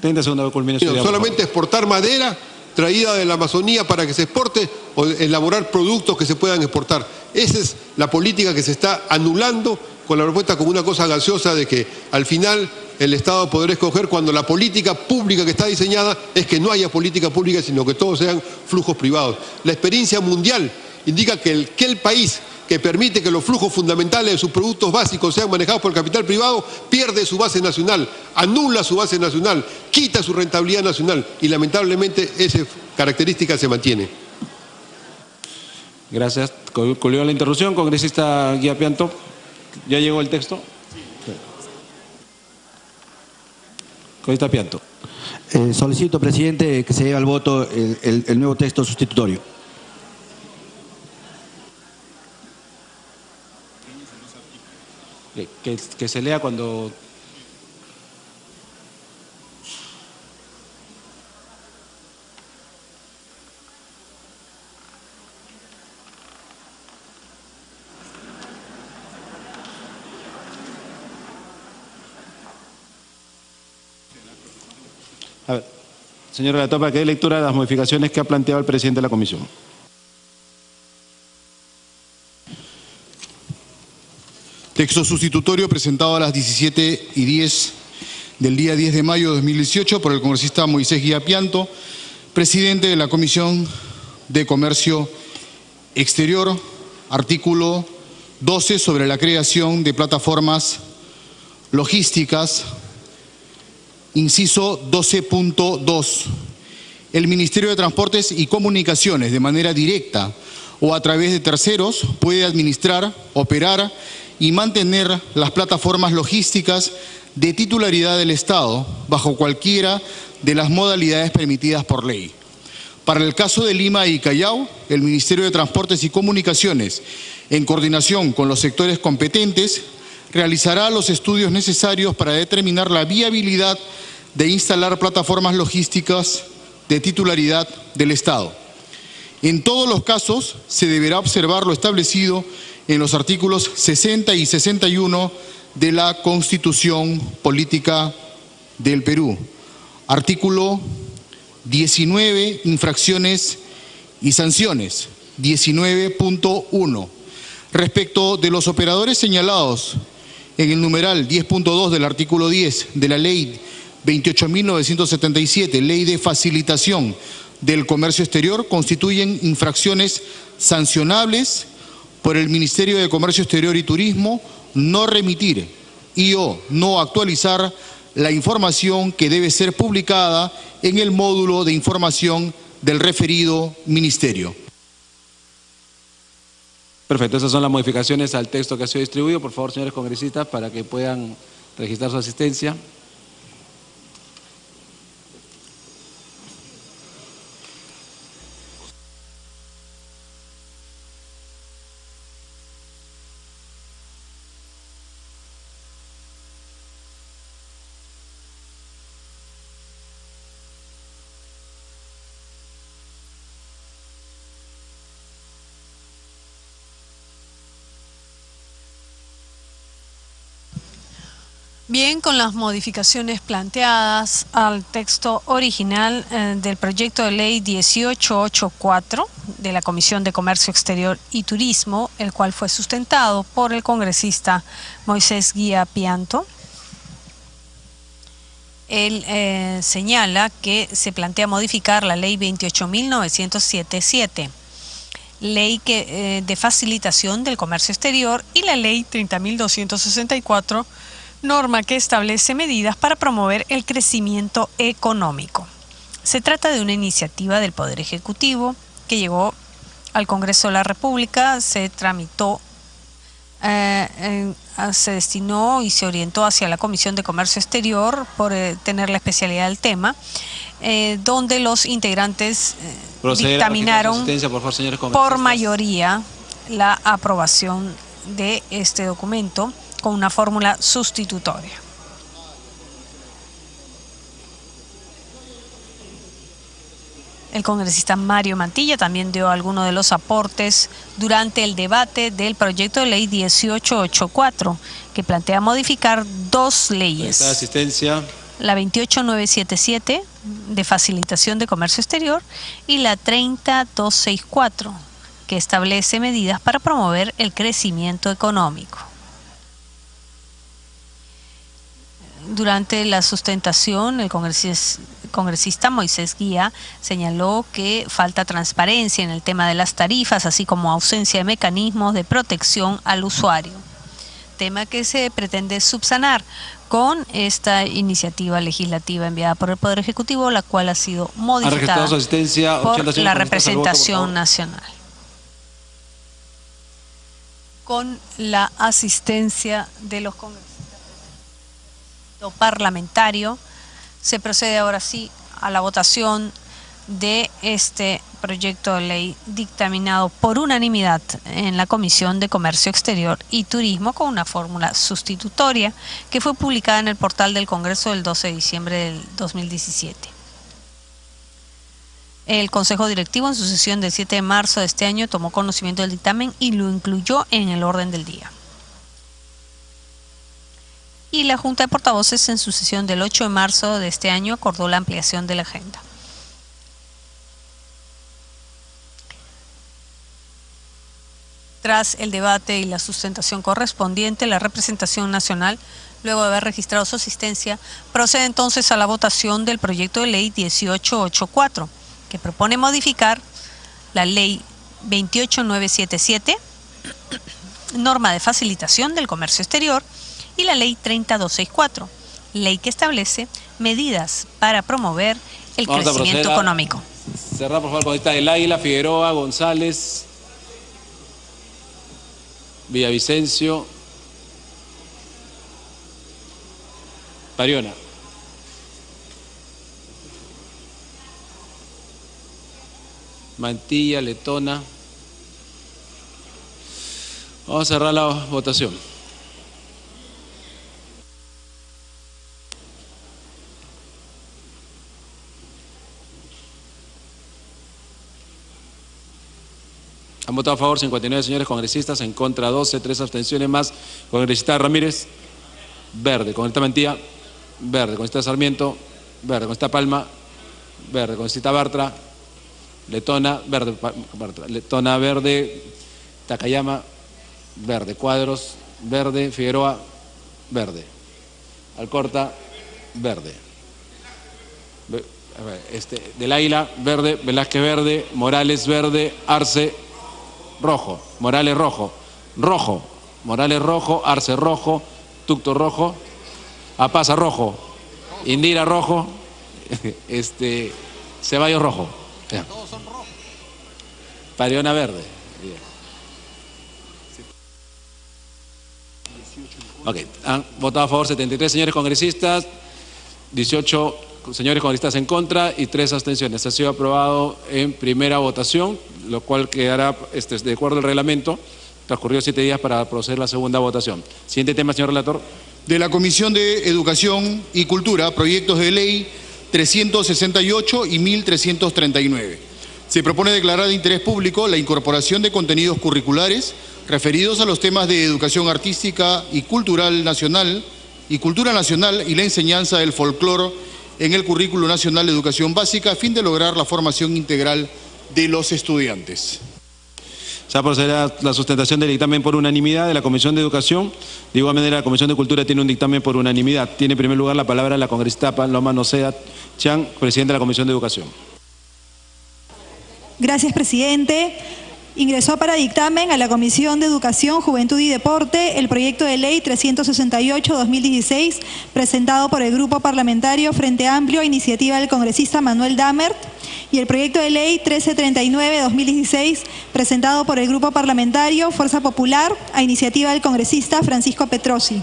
30 segundos, culmine su idea, solamente exportar madera traída de la Amazonía para que se exporte o elaborar productos que se puedan exportar. Esa es la política que se está anulando con la propuesta como una cosa gaseosa de que al final el Estado podrá escoger cuando la política pública que está diseñada es que no haya política pública, sino que todos sean flujos privados. La experiencia mundial indica que el país que permite que los flujos fundamentales de sus productos básicos sean manejados por el capital privado, pierde su base nacional, anula su base nacional, quita su rentabilidad nacional y lamentablemente esa característica se mantiene. Gracias. Concluyó la interrupción. Congresista Guía Pianto, ¿ya llegó el texto? Congresista Pianto. Solicito, presidente, que se lleve al voto el nuevo texto sustitutorio. Que se lea cuando... A ver, señor relator, ¿para qué dé lectura de las modificaciones que ha planteado el presidente de la comisión? Texto sustitutorio presentado a las 17:10 del día 10 de mayo de 2018 por el congresista Moisés Guía Pianto, presidente de la Comisión de Comercio Exterior, artículo 12 sobre la creación de plataformas logísticas, inciso 12.2. El Ministerio de Transportes y Comunicaciones, de manera directa o a través de terceros, puede administrar, operar y mantener las plataformas logísticas de titularidad del Estado bajo cualquiera de las modalidades permitidas por ley. Para el caso de Lima y Callao, el Ministerio de Transportes y Comunicaciones, en coordinación con los sectores competentes, realizará los estudios necesarios para determinar la viabilidad de instalar plataformas logísticas de titularidad del Estado. En todos los casos, se deberá observar lo establecido en los artículos 60 y 61 de la Constitución Política del Perú. Artículo 19, infracciones y sanciones, 19.1. Respecto de los operadores señalados en el numeral 10.2 del artículo 10 de la Ley 28.977, Ley de Facilitación del Comercio Exterior, constituyen infracciones sancionables por el Ministerio de Comercio Exterior y Turismo no remitir y o no actualizar la información que debe ser publicada en el módulo de información del referido ministerio. Perfecto, esas son las modificaciones al texto que ha sido distribuido. Por favor, señores congresistas, para que puedan registrar su asistencia. Bien, con las modificaciones planteadas al texto original del proyecto de ley 1884 de la Comisión de Comercio Exterior y Turismo, el cual fue sustentado por el congresista Moisés Guía Pianto. Él señala que se plantea modificar la ley 28.977, ley de facilitación del comercio exterior, y la ley 30.264, norma que establece medidas para promover el crecimiento económico. Se trata de una iniciativa del Poder Ejecutivo que llegó al Congreso de la República, se tramitó, se destinó y se orientó hacia la Comisión de Comercio Exterior por tener la especialidad del tema, donde los integrantes dictaminaron por mayoría la aprobación de este documento con una fórmula sustitutoria. El congresista Mario Mantilla también dio algunos de los aportes durante el debate del proyecto de ley 1884, que plantea modificar dos leyes. Asistencia. la 28977 de facilitación de comercio exterior y la 30264 que establece medidas para promover el crecimiento económico. Durante la sustentación, el congresista Moisés Guía señaló que falta transparencia en el tema de las tarifas, así como ausencia de mecanismos de protección al usuario, tema que se pretende subsanar con esta iniciativa legislativa enviada por el Poder Ejecutivo, la cual ha sido modificada por la representación nacional. Con la asistencia de los congresistas parlamentario, se procede ahora sí a la votación de este proyecto de ley dictaminado por unanimidad en la Comisión de Comercio Exterior y Turismo con una fórmula sustitutoria que fue publicada en el portal del Congreso el 12 de diciembre del 2017. El Consejo Directivo en su sesión del 7 de marzo de este año tomó conocimiento del dictamen y lo incluyó en el orden del día. Y la Junta de Portavoces en su sesión del 8 de marzo de este año acordó la ampliación de la agenda. Tras el debate y la sustentación correspondiente, la representación nacional, luego de haber registrado su asistencia, procede entonces a la votación del proyecto de ley 1884, que propone modificar la ley 28977, norma de facilitación del comercio exterior, y la ley 30264, ley que establece medidas para promover el crecimiento económico. Cerrar, por favor, con esta del Águila, Figueroa, González, Villavicencio, Pariona. Mantilla, Letona. Vamos a cerrar la votación. Han votado a favor 59 señores congresistas, en contra 12, 3 abstenciones más. Congresista Ramírez, verde. Congresista Mantilla, verde. Congresista Sarmiento, verde. Congresista Palma, verde. Congresista Bartra, Letona, verde. Letona, verde. Takayama, verde. Cuadros, verde. Figueroa, verde. Alcorta, verde. Del Águila, verde. Velázquez, verde. Morales, verde. Arce, rojo. Morales, rojo. Rojo. Morales, rojo. Arce, rojo. Tucto, rojo. Apaza, rojo. Indira, rojo. Ceballos, rojo. Ya. Todos son rojos. Pariona, verde. Bien. Ok. Han votado a favor 73 señores congresistas, 18 señores congresistas en contra y 3 abstenciones. Ha sido aprobado en primera votación, lo cual quedará de acuerdo al reglamento. Transcurrió 7 días para proceder a la segunda votación. Siguiente tema, señor relator. De la Comisión de Educación y Cultura, proyectos de ley 368 y 1339. Se propone declarar de interés público la incorporación de contenidos curriculares referidos a los temas de educación artística y cultural nacional y cultura nacional y la enseñanza del folclore en el currículo nacional de educación básica a fin de lograr la formación integral de los estudiantes. Se va a proceder a la sustentación del dictamen por unanimidad de la Comisión de Educación. De igual manera, la Comisión de Cultura tiene un dictamen por unanimidad. Tiene en primer lugar la palabra la congresista Paloma Noceda Chan, presidenta de la Comisión de Educación. Gracias, presidente. Ingresó para dictamen a la Comisión de Educación, Juventud y Deporte el proyecto de ley 368-2016, presentado por el Grupo Parlamentario Frente Amplio a iniciativa del congresista Manuel Damert, y el proyecto de ley 1339-2016, presentado por el Grupo Parlamentario Fuerza Popular a iniciativa del congresista Francisco Petrosi,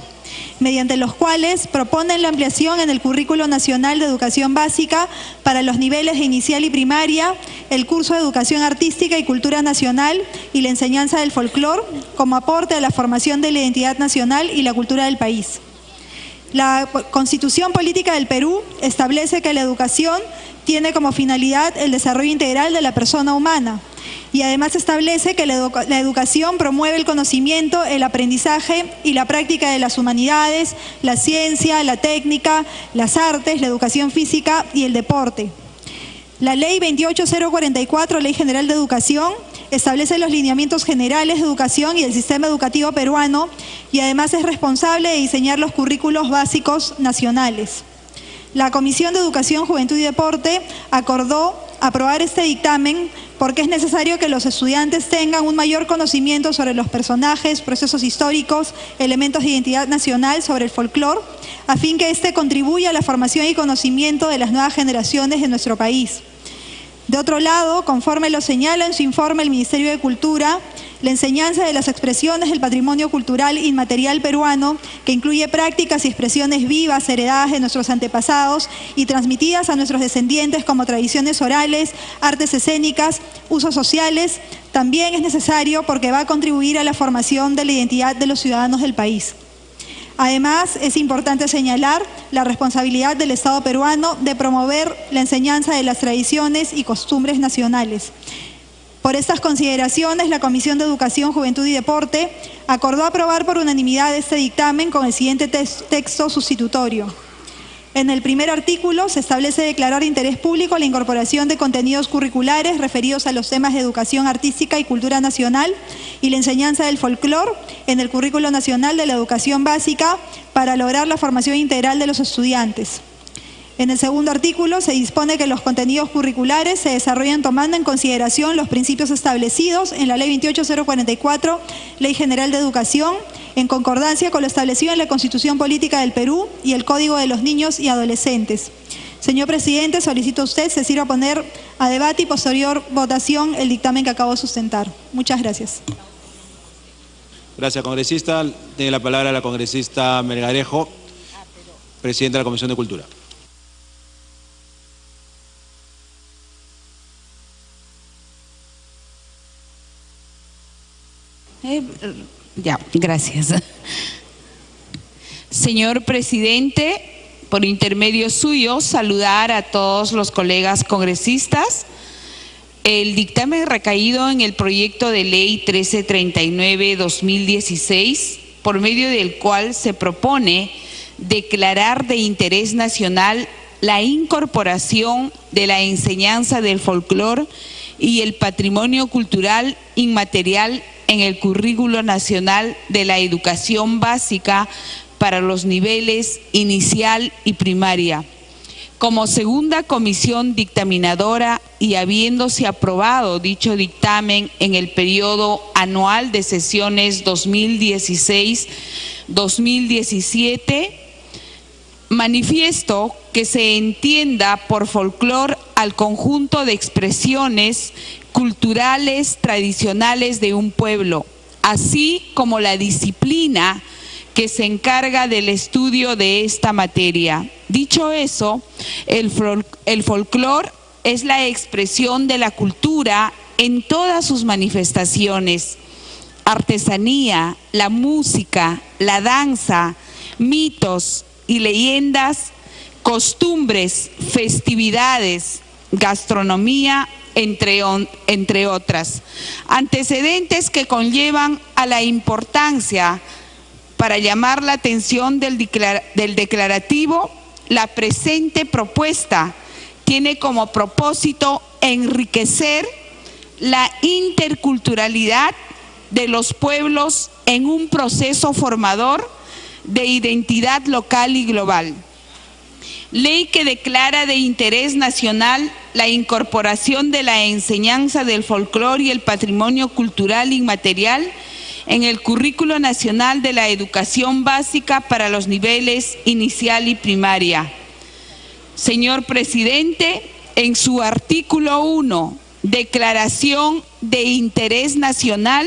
mediante los cuales proponen la ampliación en el currículo nacional de educación básica para los niveles de inicial y primaria, el curso de educación artística y cultura nacional y la enseñanza del folclore como aporte a la formación de la identidad nacional y la cultura del país. La Constitución Política del Perú establece que la educación tiene como finalidad el desarrollo integral de la persona humana, Y además establece que la educación promueve el conocimiento, el aprendizaje y la práctica de las humanidades, la ciencia, la técnica, las artes, la educación física y el deporte. La Ley 28044, Ley General de Educación, establece los lineamientos generales de educación y el sistema educativo peruano y además es responsable de diseñar los currículos básicos nacionales. La Comisión de Educación, Juventud y Deporte acordó aprobar este dictamen porque es necesario que los estudiantes tengan un mayor conocimiento sobre los personajes, procesos históricos, elementos de identidad nacional, sobre el folclore, a fin que éste contribuya a la formación y conocimiento de las nuevas generaciones de nuestro país. De otro lado, conforme lo señala en su informe el Ministerio de Cultura, la enseñanza de las expresiones del patrimonio cultural inmaterial peruano, que incluye prácticas y expresiones vivas heredadas de nuestros antepasados y transmitidas a nuestros descendientes como tradiciones orales, artes escénicas, usos sociales, también es necesario porque va a contribuir a la formación de la identidad de los ciudadanos del país. Además, es importante señalar la responsabilidad del Estado peruano de promover la enseñanza de las tradiciones y costumbres nacionales. Por estas consideraciones, la Comisión de Educación, Juventud y Deporte acordó aprobar por unanimidad este dictamen con el siguiente texto sustitutorio. En el primer artículo se establece declarar de interés público la incorporación de contenidos curriculares referidos a los temas de educación artística y cultura nacional y la enseñanza del folclore en el currículo nacional de la educación básica para lograr la formación integral de los estudiantes. En el segundo artículo se dispone que los contenidos curriculares se desarrollen tomando en consideración los principios establecidos en la Ley 28044, Ley General de Educación, en concordancia con lo establecido en la Constitución Política del Perú y el Código de los Niños y Adolescentes. Señor Presidente, solicito a usted se sirva a poner a debate y posterior votación el dictamen que acabo de sustentar. Muchas gracias. Gracias, congresista. Tiene la palabra la congresista Melgarejo, presidenta de la Comisión de Cultura. Gracias. Señor Presidente, por intermedio suyo, saludar a todos los colegas congresistas. El dictamen recaído en el proyecto de ley 1339-2016, por medio del cual se propone declarar de interés nacional la incorporación de la enseñanza del folclore y el patrimonio cultural inmaterial en el currículo nacional de la educación básica para los niveles inicial y primaria. Como segunda comisión dictaminadora y habiéndose aprobado dicho dictamen en el periodo anual de sesiones 2016-2017, manifiesto que se entienda por folclore al conjunto de expresiones culturales tradicionales de un pueblo, así como la disciplina que se encarga del estudio de esta materia. Dicho eso, el folclore es la expresión de la cultura en todas sus manifestaciones: artesanía, la música, la danza, mitos y leyendas, costumbres, festividades, gastronomía, entre otras. Antecedentes que conllevan a la importancia para llamar la atención del declarativo. La presente propuesta tiene como propósito enriquecer la interculturalidad de los pueblos en un proceso formador de identidad local y global. Ley que declara de interés nacional la incorporación de la enseñanza del folclore y el patrimonio cultural inmaterial en el currículo nacional de la educación básica para los niveles inicial y primaria. Señor Presidente, en su artículo 1, declaración de interés nacional,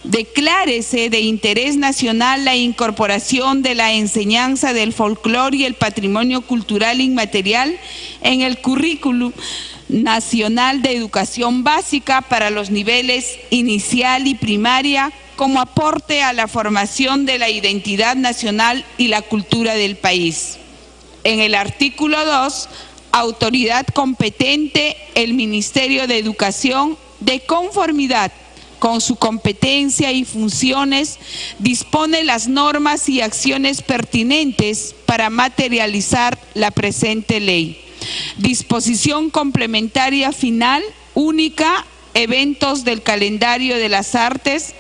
declárese de interés nacional la incorporación de la enseñanza del folclore y el patrimonio cultural inmaterial en el currículum nacional de educación básica para los niveles inicial y primaria como aporte a la formación de la identidad nacional y la cultura del país. En el artículo 2, autoridad competente, el Ministerio de Educación, de conformidad con su competencia y funciones, dispone las normas y acciones pertinentes para materializar la presente ley. Disposición complementaria final, única, eventos del calendario de las artes.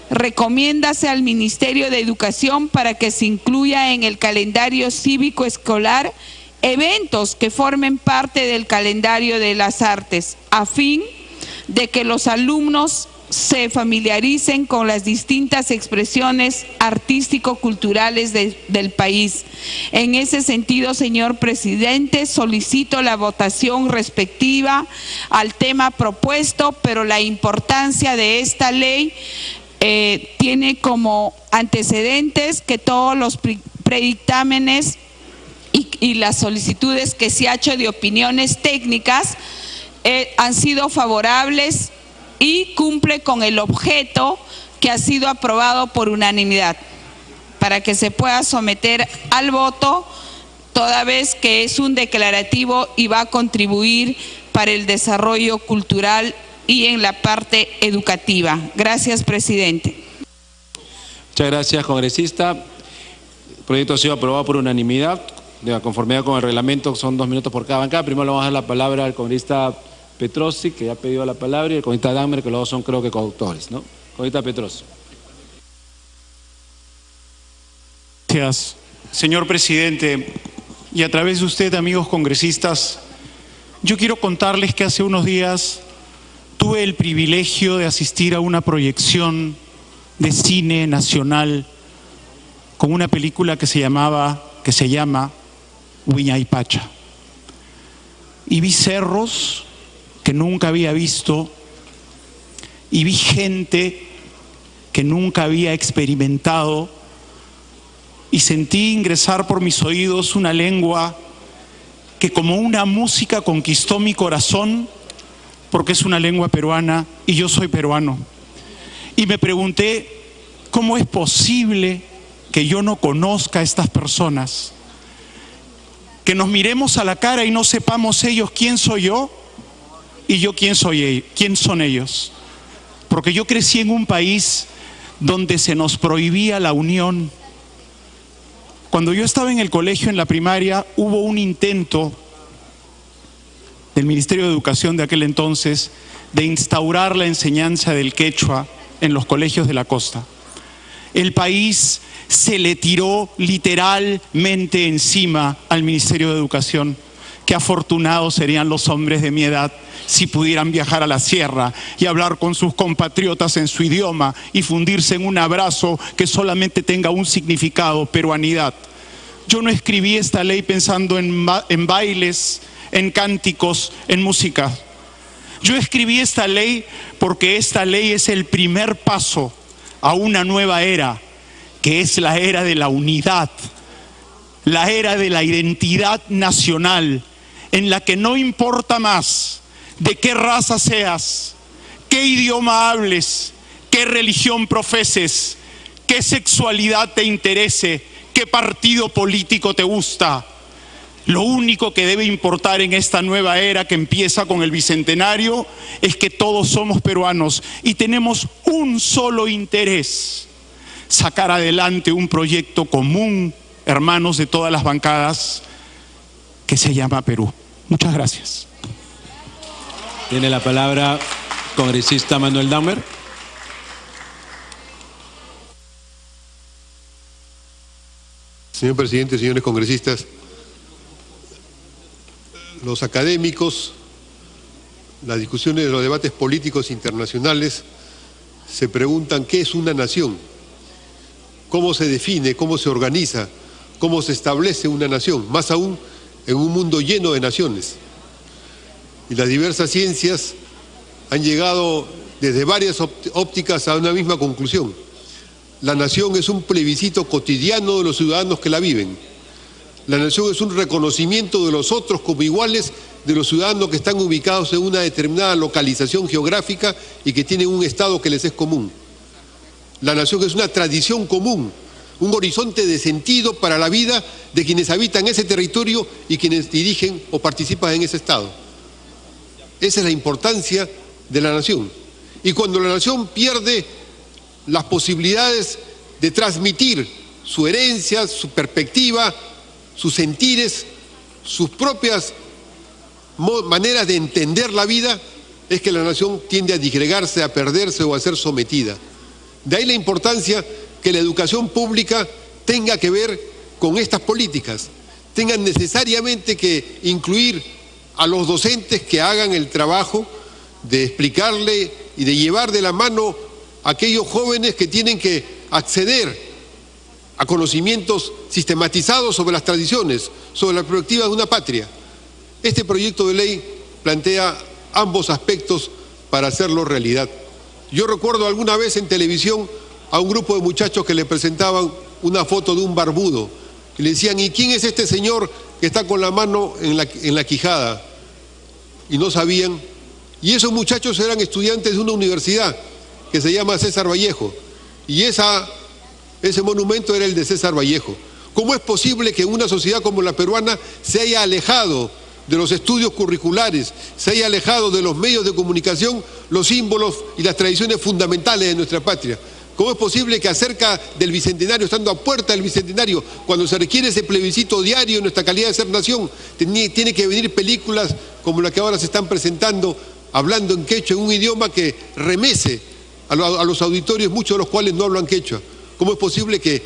Recomiéndase al Ministerio de Educación para que se incluya en el calendario cívico escolar eventos que formen parte del calendario de las artes, a fin de que los alumnos se familiaricen con las distintas expresiones artístico-culturales del país. En ese sentido, señor presidente, solicito la votación respectiva al tema propuesto, pero la importancia de esta ley tiene como antecedentes que todos los predictámenes y las solicitudes que se ha hecho de opiniones técnicas han sido favorables y cumple con el objeto que ha sido aprobado por unanimidad, para que se pueda someter al voto, toda vez que es un declarativo y va a contribuir para el desarrollo cultural y en la parte educativa. Gracias, presidente. Muchas gracias, congresista. El proyecto ha sido aprobado por unanimidad, de conformidad con el reglamento. Son 2 minutos por cada bancada. Primero le vamos a dar la palabra al congresista Petrosi, que ya ha pedido la palabra, y el congresista Dahmer, que los dos son, creo que, coautores, ¿no? Congresista Petrosi. Gracias, señor presidente. Y a través de usted, amigos congresistas, yo quiero contarles que hace unos días tuve el privilegio de asistir a una proyección de cine nacional con una película que se llama Huayna-Pacha. Y vi cerros que nunca había visto y vi gente que nunca había experimentado, y sentí ingresar por mis oídos una lengua que como una música conquistó mi corazón, porque es una lengua peruana y yo soy peruano. Y me pregunté, ¿cómo es posible que yo no conozca a estas personas? Que nos miremos a la cara y no sepamos ellos quién soy yo y yo quién son ellos. Porque yo crecí en un país donde se nos prohibía la unión. Cuando yo estaba en el colegio, en la primaria, hubo un intento del Ministerio de Educación de aquel entonces de instaurar la enseñanza del quechua en los colegios de la costa. El país se le tiró literalmente encima al Ministerio de Educación. Qué afortunados serían los hombres de mi edad si pudieran viajar a la sierra y hablar con sus compatriotas en su idioma y fundirse en un abrazo que solamente tenga un significado: peruanidad. Yo no escribí esta ley pensando en bailes, en cánticos, en música. Yo escribí esta ley porque esta ley es el primer paso a una nueva era, que es la era de la unidad, la era de la identidad nacional, en la que no importa más de qué raza seas, qué idioma hables, qué religión profeses, qué sexualidad te interese, qué partido político te gusta. Lo único que debe importar en esta nueva era que empieza con el bicentenario es que todos somos peruanos y tenemos un solo interés: sacar adelante un proyecto común, hermanos de todas las bancadas, que se llama Perú. Muchas gracias. Tiene la palabra congresista Manuel Dahmer. Señor presidente, señores congresistas, los académicos, las discusiones de los debates políticos internacionales se preguntan qué es una nación, cómo se define, cómo se organiza, cómo se establece una nación, más aún en un mundo lleno de naciones. Y las diversas ciencias han llegado desde varias ópticas a una misma conclusión: la nación es un plebiscito cotidiano de los ciudadanos que la viven. La nación es un reconocimiento de los otros como iguales de los ciudadanos que están ubicados en una determinada localización geográfica y que tienen un estado que les es común. La nación es una tradición común, un horizonte de sentido para la vida de quienes habitan ese territorio y quienes dirigen o participan en ese estado. Esa es la importancia de la nación. Y cuando la nación pierde las posibilidades de transmitir su herencia, su perspectiva, sus sentires, sus propias maneras de entender la vida, es que la nación tiende a disgregarse, a perderse o a ser sometida. De ahí la importancia que la educación pública tenga que ver con estas políticas, tengan necesariamente que incluir a los docentes que hagan el trabajo de explicarle y de llevar de la mano a aquellos jóvenes que tienen que acceder a conocimientos sistematizados sobre las tradiciones, sobre la perspectiva de una patria. Este proyecto de ley plantea ambos aspectos para hacerlo realidad. Yo recuerdo alguna vez en televisión a un grupo de muchachos que le presentaban una foto de un barbudo y le decían: ¿y quién es este señor que está con la mano en la quijada? Y no sabían. Y esos muchachos eran estudiantes de una universidad que se llama César Vallejo, y ese monumento era el de César Vallejo. ¿Cómo es posible que una sociedad como la peruana se haya alejado de los estudios curriculares, se haya alejado de los medios de comunicación, los símbolos y las tradiciones fundamentales de nuestra patria? ¿Cómo es posible que acerca del Bicentenario, estando a puerta del Bicentenario, cuando se requiere ese plebiscito diario en nuestra calidad de ser nación, tiene que venir películas como las que ahora se están presentando, hablando en quechua, en un idioma que remece a los auditorios, muchos de los cuales no hablan quechua? ¿Cómo es posible que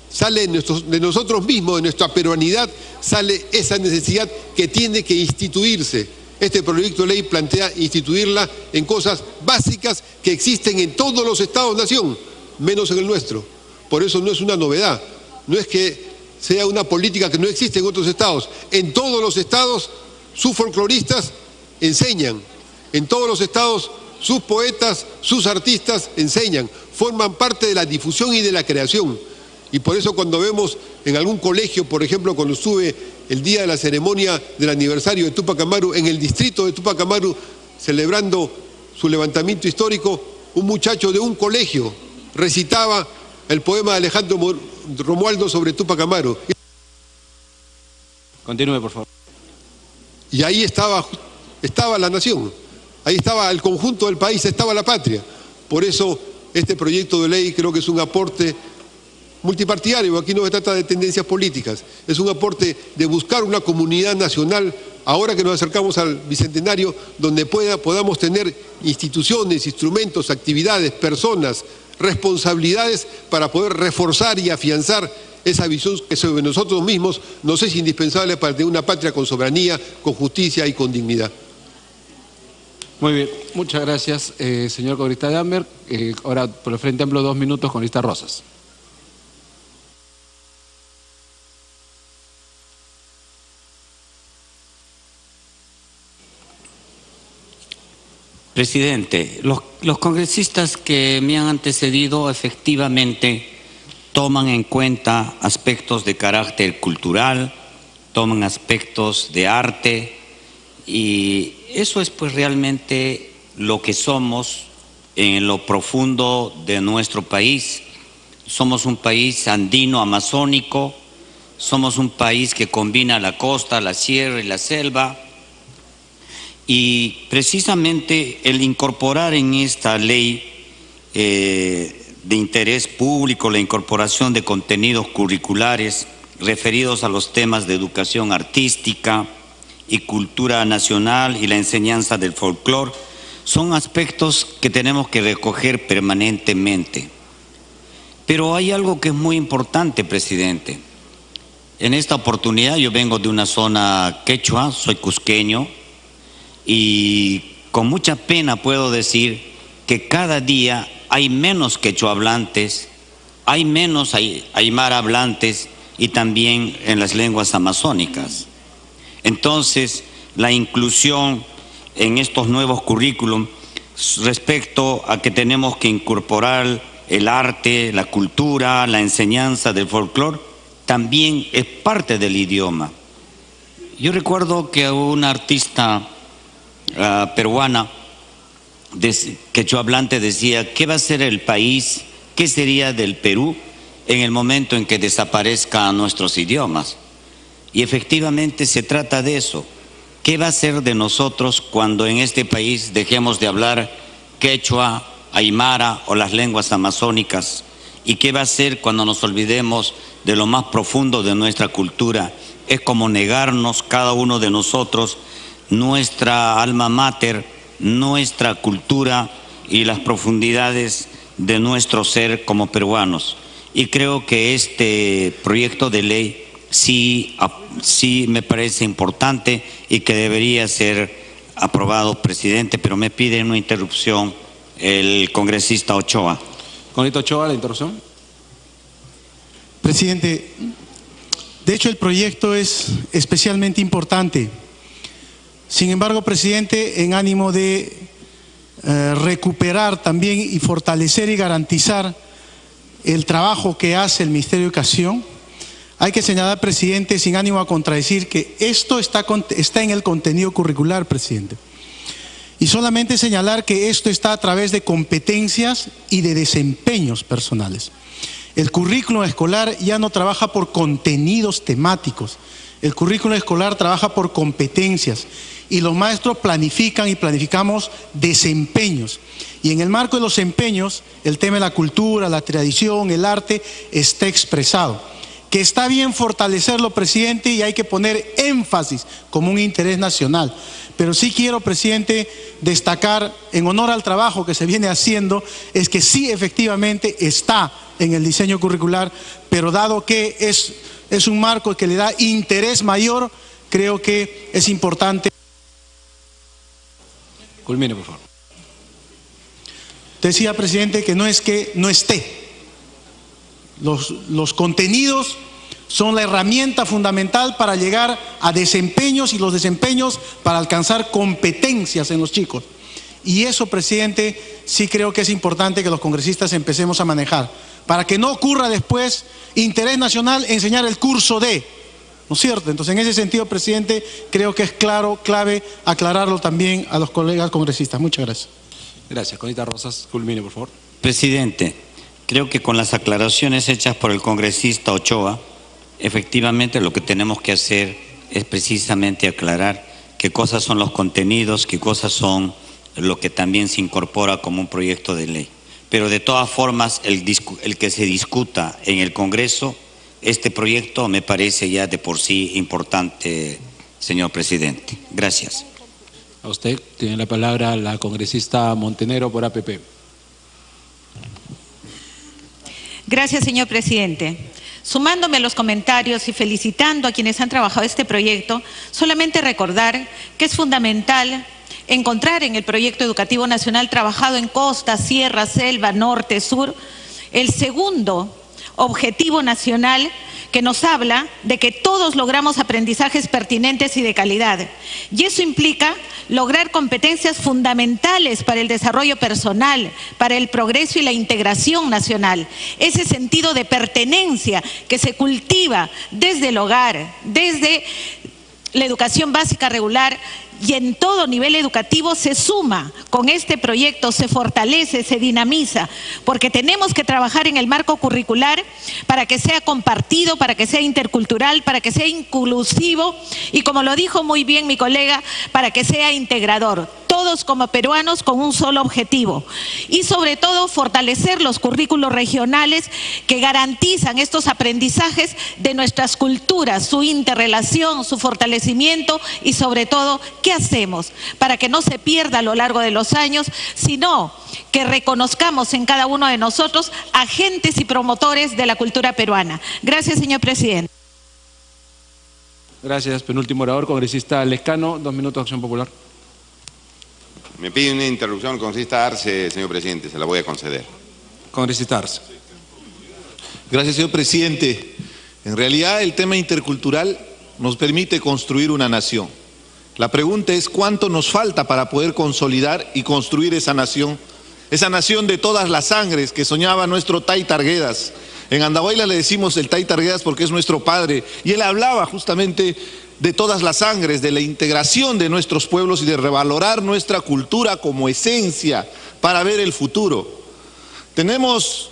sale de nosotros mismos, de nuestra peruanidad, sale esa necesidad que tiene que instituirse? Este proyecto de ley plantea instituirla en cosas básicas que existen en todos los estados-nación, menos en el nuestro. Por eso no es una novedad, no es que sea una política que no existe en otros estados. En todos los estados sus folcloristas enseñan, en todos los estados sus poetas, sus artistas enseñan, forman parte de la difusión y de la creación. Y por eso cuando vemos en algún colegio, por ejemplo, cuando estuve el día de la ceremonia del aniversario de Túpac Amaru, en el distrito de Túpac Amaru, celebrando su levantamiento histórico, un muchacho de un colegio recitaba el poema de Alejandro Romualdo sobre Túpac Amaru. Continúe, por favor. Y ahí estaba la nación, ahí estaba el conjunto del país, estaba la patria. Por eso este proyecto de ley creo que es un aporte multipartidario. Aquí no se trata de tendencias políticas, es un aporte de buscar una comunidad nacional, ahora que nos acercamos al Bicentenario, donde podamos tener instituciones, instrumentos, actividades, personas, responsabilidades para poder reforzar y afianzar esa visión que sobre nosotros mismos nos es indispensable para tener una patria con soberanía, con justicia y con dignidad. Muy bien, muchas gracias, señor congresista de Amber. Ahora, por el Frente Amplio, 2 minutos, congresista Rosas. Presidente, los congresistas que me han antecedido efectivamente toman en cuenta aspectos de carácter cultural, toman aspectos de arte, y eso es pues realmente lo que somos en lo profundo de nuestro país. Somos un país andino amazónico, somos un país que combina la costa, la sierra y la selva. Y precisamente el incorporar en esta ley de interés público la incorporación de contenidos curriculares referidos a los temas de educación artística y cultura nacional y la enseñanza del folclore son aspectos que tenemos que recoger permanentemente. Pero hay algo que es muy importante, presidente. En esta oportunidad yo vengo de una zona quechua, soy cusqueño, y con mucha pena puedo decir que cada día hay menos quechua hablantes, hay menos aymara hablantes y también en las lenguas amazónicas. Entonces, la inclusión en estos nuevos currículum respecto a que tenemos que incorporar el arte, la cultura, la enseñanza del folclore, también es parte del idioma. Yo recuerdo que una artista peruana quechua hablante decía: ¿qué va a ser el país? ¿Qué sería del Perú en el momento en que desaparezcan nuestros idiomas? Y efectivamente se trata de eso. ¿Qué va a ser de nosotros cuando en este país dejemos de hablar quechua, aymara o las lenguas amazónicas? ¿Y qué va a ser cuando nos olvidemos de lo más profundo de nuestra cultura? Es como negarnos cada uno de nosotros nuestra alma mater, nuestra cultura y las profundidades de nuestro ser como peruanos. Y creo que este proyecto de ley sí me parece importante y que debería ser aprobado, presidente, pero me pide una interrupción el congresista Ochoa. Congresista Ochoa, la interrupción. Presidente, de hecho el proyecto es especialmente importante. Sin embargo, presidente, en ánimo de recuperar también y fortalecer y garantizar el trabajo que hace el Ministerio de Educación, hay que señalar, presidente, sin ánimo a contradecir, que esto está en el contenido curricular, presidente. Y solamente señalar que esto está a través de competencias y de desempeños personales. El currículo escolar ya no trabaja por contenidos temáticos. El currículo escolar trabaja por competencias y los maestros planifican y planificamos desempeños. Y en el marco de los empeños, el tema de la cultura, la tradición, el arte está expresado. Que está bien fortalecerlo, presidente, y hay que poner énfasis como un interés nacional. Pero sí quiero, presidente, destacar, en honor al trabajo que se viene haciendo, es que sí efectivamente está en el diseño curricular, pero dado que es un marco que le da interés mayor, creo que es importante. Culmine, por favor. Decía, presidente, que no es que no esté. Los contenidos son la herramienta fundamental para llegar a desempeños y los desempeños para alcanzar competencias en los chicos. Y eso, presidente, sí creo que es importante que los congresistas empecemos a manejar, para que no ocurra después interés nacional enseñar el curso de, ¿no es cierto? Entonces, en ese sentido, presidente, creo que es clave aclararlo también a los colegas congresistas. Muchas gracias. Gracias. Congresista Rosas, culmine, por favor. Presidente, creo que con las aclaraciones hechas por el congresista Ochoa, efectivamente lo que tenemos que hacer es precisamente aclarar qué cosas son los contenidos, qué cosas son lo que también se incorpora como un proyecto de ley. Pero de todas formas, el que se discuta en el Congreso, este proyecto me parece ya de por sí importante, señor presidente. Gracias. A usted tiene la palabra la congresista Montenegro por APP. Gracias, señor presidente. Sumándome a los comentarios y felicitando a quienes han trabajado este proyecto, solamente recordar que es fundamental encontrar en el proyecto educativo nacional trabajado en costa, sierra, selva, norte, sur, el segundo objetivo nacional que nos habla de que todos logramos aprendizajes pertinentes y de calidad. Y eso implica lograr competencias fundamentales para el desarrollo personal, para el progreso y la integración nacional. Ese sentido de pertenencia que se cultiva desde el hogar, desde la educación básica regular y en todo nivel educativo se suma con este proyecto, se fortalece, se dinamiza, porque tenemos que trabajar en el marco curricular para que sea compartido, para que sea intercultural, para que sea inclusivo y, como lo dijo muy bien mi colega, para que sea integrador. Todos como peruanos con un solo objetivo y sobre todo fortalecer los currículos regionales que garantizan estos aprendizajes de nuestras culturas, su interrelación, su fortalecimiento y sobre todo qué hacemos para que no se pierda a lo largo de los años, sino que reconozcamos en cada uno de nosotros agentes y promotores de la cultura peruana. Gracias, señor presidente. Gracias. Penúltimo orador, congresista Lescano, 2 minutos, Acción Popular. Me pide una interrupción el congresista Arce, señor presidente, se la voy a conceder. Congresista Arce. Gracias, señor presidente. En realidad, el tema intercultural nos permite construir una nación. La pregunta es cuánto nos falta para poder consolidar y construir esa nación de todas las sangres que soñaba nuestro Taita Arguedas. En Andahuayla le decimos el Taita Arguedas porque es nuestro padre, y él hablaba justamente de todas las sangres, de la integración de nuestros pueblos y de revalorar nuestra cultura como esencia para ver el futuro. Tenemos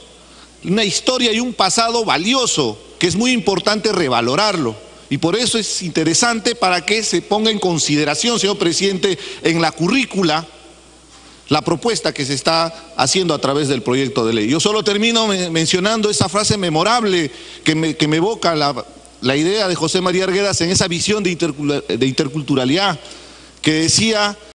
una historia y un pasado valioso que es muy importante revalorarlo. Y por eso es interesante para que se ponga en consideración, señor presidente, en la currícula, la propuesta que se está haciendo a través del proyecto de ley. Yo solo termino mencionando esa frase memorable que me evoca la idea de José María Arguedas en esa visión de interculturalidad, que decía